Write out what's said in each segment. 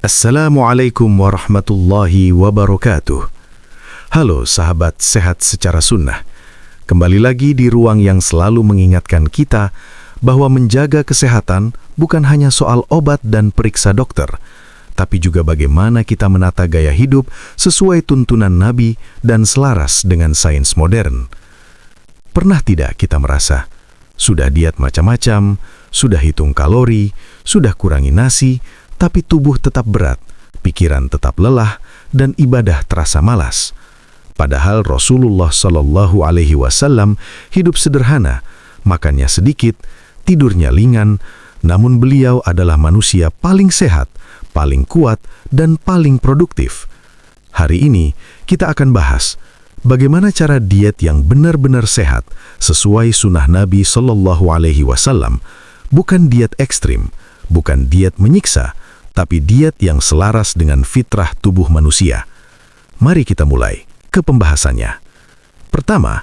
Assalamualaikum warahmatullahi wabarakatuh. Halo sahabat sehat secara sunnah. Kembali lagi di ruang yang selalu mengingatkan kita bahwa menjaga kesehatan bukan hanya soal obat dan periksa dokter, tapi juga bagaimana kita menata gaya hidup sesuai tuntunan Nabi dan selaras dengan sains modern. Pernah tidak kita merasa, sudah diet macam-macam, sudah hitung kalori, sudah kurangi nasi, tapi tubuh tetap berat, pikiran tetap lelah, dan ibadah terasa malas. Padahal Rasulullah Shallallahu Alaihi Wasallam hidup sederhana, makannya sedikit, tidurnya ringan, namun beliau adalah manusia paling sehat, paling kuat, dan paling produktif. Hari ini kita akan bahas bagaimana cara diet yang benar-benar sehat sesuai sunnah Nabi Shallallahu Alaihi Wasallam, bukan diet ekstrim, bukan diet menyiksa, tapi diet yang selaras dengan fitrah tubuh manusia. Mari kita mulai ke pembahasannya. Pertama,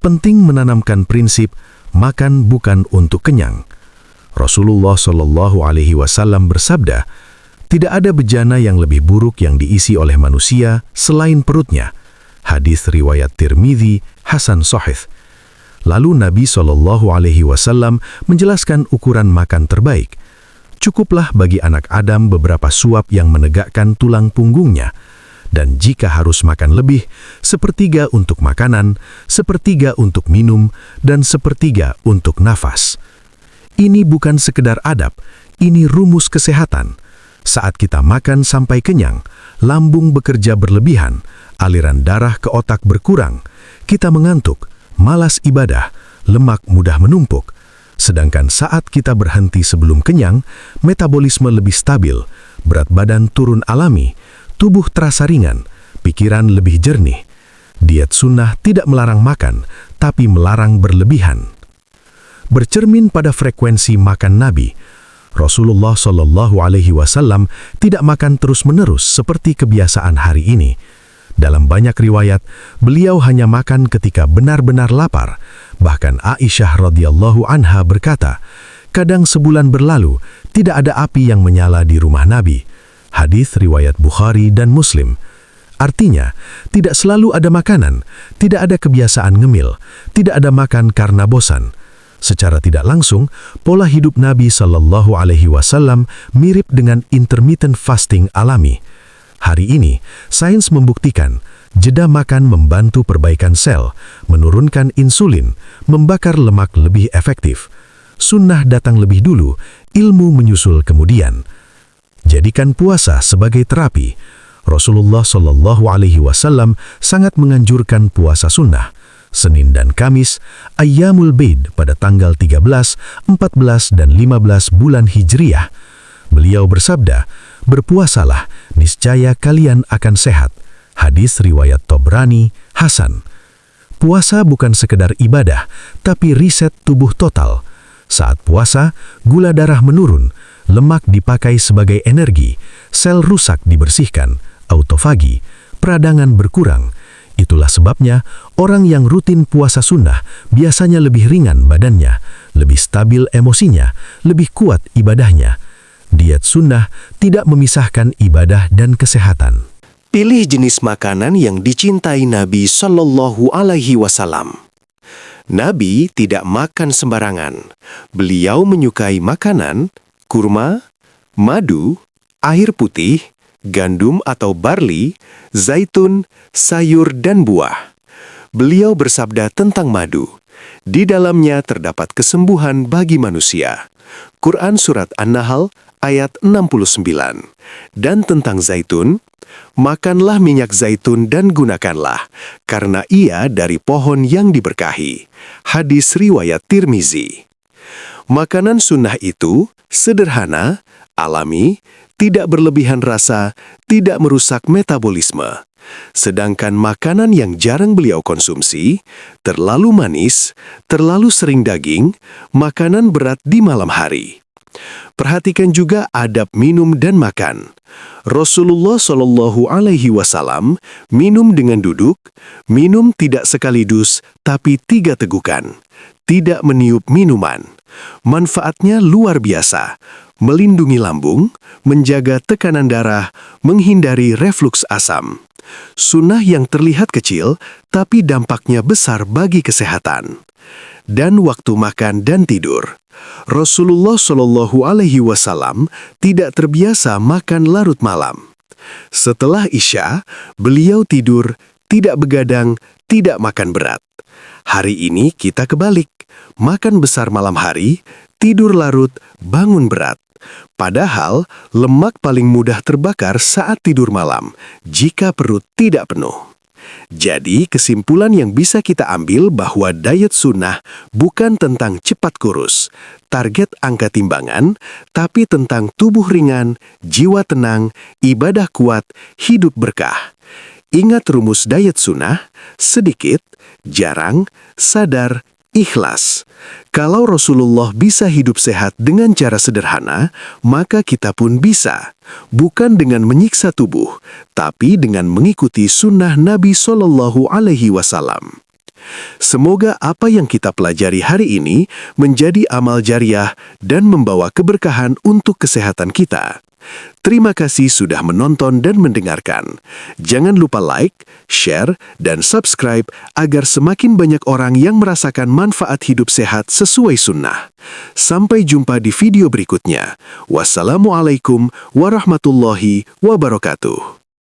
penting menanamkan prinsip makan bukan untuk kenyang. Rasulullah Shallallahu Alaihi Wasallam bersabda, tidak ada bejana yang lebih buruk yang diisi oleh manusia selain perutnya. Hadis riwayat Tirmidzi, Hasan Sahih. Lalu Nabi Shallallahu Alaihi Wasallam menjelaskan ukuran makan terbaik. Cukuplah bagi anak Adam beberapa suap yang menegakkan tulang punggungnya. Dan jika harus makan lebih, sepertiga untuk makanan, sepertiga untuk minum, dan sepertiga untuk nafas. Ini bukan sekedar adab, ini rumus kesehatan. Saat kita makan sampai kenyang, lambung bekerja berlebihan, aliran darah ke otak berkurang, kita mengantuk, malas ibadah, lemak mudah menumpuk. Sedangkan saat kita berhenti sebelum kenyang, metabolisme lebih stabil, berat badan turun alami, tubuh terasa ringan, pikiran lebih jernih. Diet sunnah tidak melarang makan, tapi melarang berlebihan. Bercermin pada frekuensi makan Nabi, Rasulullah Shallallahu Alaihi Wasallam tidak makan terus-menerus seperti kebiasaan hari ini. Dalam banyak riwayat, beliau hanya makan ketika benar-benar lapar. Bahkan Aisyah radhiyallahu anha berkata, kadang sebulan berlalu, tidak ada api yang menyala di rumah Nabi. Hadis riwayat Bukhari dan Muslim. Artinya, tidak selalu ada makanan, tidak ada kebiasaan ngemil, tidak ada makan karena bosan. Secara tidak langsung, pola hidup Nabi Shallallahu Alaihi Wasallam mirip dengan intermittent fasting alami. Hari ini, sains membuktikan jeda makan membantu perbaikan sel, menurunkan insulin, membakar lemak lebih efektif. Sunnah datang lebih dulu, ilmu menyusul kemudian. Jadikan puasa sebagai terapi. Rasulullah Shallallahu Alaihi Wasallam sangat menganjurkan puasa sunnah. Senin dan Kamis, Ayyamul Bid pada tanggal 13, 14, dan 15 bulan Hijriyah. Beliau bersabda, berpuasalah, niscaya kalian akan sehat. Hadis riwayat Tobrani, Hasan. Puasa bukan sekedar ibadah, tapi riset tubuh total. Saat puasa, gula darah menurun, lemak dipakai sebagai energi, sel rusak dibersihkan, autofagi, peradangan berkurang. Itulah sebabnya orang yang rutin puasa sunnah biasanya lebih ringan badannya, lebih stabil emosinya, lebih kuat ibadahnya. Diet sunnah tidak memisahkan ibadah dan kesehatan. Pilih jenis makanan yang dicintai Nabi Shallallahu Alaihi Wasallam. Nabi tidak makan sembarangan. Beliau menyukai makanan, kurma, madu, air putih, gandum atau barli, zaitun, sayur, dan buah. Beliau bersabda tentang madu. Di dalamnya terdapat kesembuhan bagi manusia. Quran Surat An-Nahl ayat 69. Dan tentang zaitun, makanlah minyak zaitun dan gunakanlah, karena ia dari pohon yang diberkahi. Hadis riwayat Tirmizi. Makanan sunnah itu sederhana, alami, tidak berlebihan rasa, tidak merusak metabolisme. Sedangkan makanan yang jarang beliau konsumsi, terlalu manis, terlalu sering daging, makanan berat di malam hari. Perhatikan juga adab minum dan makan. Rasulullah Shallallahu Alaihi Wasallam minum dengan duduk, minum tidak sekaligus, tapi 3 tegukan. Tidak meniup minuman. Manfaatnya luar biasa, melindungi lambung, menjaga tekanan darah, menghindari refluks asam. Sunnah yang terlihat kecil, tapi dampaknya besar bagi kesehatan. Dan waktu makan dan tidur. Rasulullah Shallallahu Alaihi Wasallam tidak terbiasa makan larut malam. Setelah Isya, beliau tidur, tidak begadang, tidak makan berat. Hari ini kita kebalik, makan besar malam hari, tidur larut, bangun berat. Padahal, lemak paling mudah terbakar saat tidur malam, jika perut tidak penuh. Jadi, kesimpulan yang bisa kita ambil bahwa diet sunnah bukan tentang cepat kurus, target angka timbangan, tapi tentang tubuh ringan, jiwa tenang, ibadah kuat, hidup berkah. Ingat rumus diet sunnah, sedikit, jarang, sadar, ikhlas. Kalau Rasulullah bisa hidup sehat dengan cara sederhana, maka kita pun bisa. Bukan dengan menyiksa tubuh, tapi dengan mengikuti sunnah Nabi Shallallahu Alaihi Wasallam. Semoga apa yang kita pelajari hari ini menjadi amal jariah dan membawa keberkahan untuk kesehatan kita. Terima kasih sudah menonton dan mendengarkan. Jangan lupa like, share, dan subscribe agar semakin banyak orang yang merasakan manfaat hidup sehat sesuai sunnah. Sampai jumpa di video berikutnya. Wassalamualaikum warahmatullahi wabarakatuh.